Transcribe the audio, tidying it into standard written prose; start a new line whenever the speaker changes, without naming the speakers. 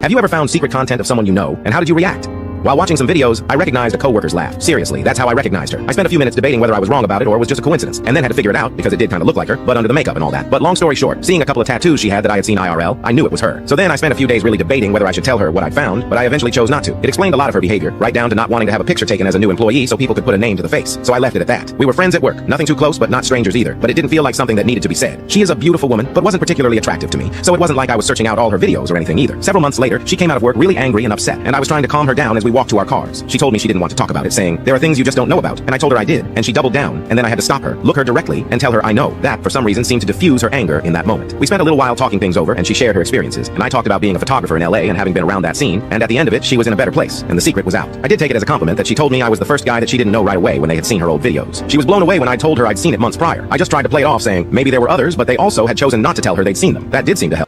Have you ever found secret content of someone you know, and how did you react? While watching some videos, I recognized a coworker's laugh. Seriously, that's how I recognized her. I spent a few minutes debating whether I was wrong about it or it was just a coincidence, and then had to figure it out because it did kind of look like her, but under the makeup and all that. But long story short, seeing a couple of tattoos she had that I had seen IRL, I knew it was her. So then I spent a few days really debating whether I should tell her what I'd found, but I eventually chose not to. It explained a lot of her behavior, right down to not wanting to have a picture taken as a new employee so people could put a name to the face. So I left it at that. We were friends at work, nothing too close but not strangers either, but it didn't feel like something that needed to be said. She is a beautiful woman, but wasn't particularly attractive to me, so it wasn't like I was searching out all her videos or anything either. Several months later, she came out of work really angry and upset, and I was trying to calm her down as we walked to our cars. She told me she didn't want to talk about it, saying, "There are things you just don't know about," and I told her I did, and she doubled down, and then I had to stop her, look her directly, and tell her I know. That, for some reason, seemed to diffuse her anger in that moment. We spent a little while talking things over, and she shared her experiences, and I talked about being a photographer in LA and having been around that scene, and at the end of it, she was in a better place, and the secret was out. I did take it as a compliment that she told me I was the first guy that she didn't know right away when they had seen her old videos. She was blown away when I told her I'd seen it months prior. I just tried to play it off saying, maybe there were others, but they also had chosen not to tell her they'd seen them. That did seem to help.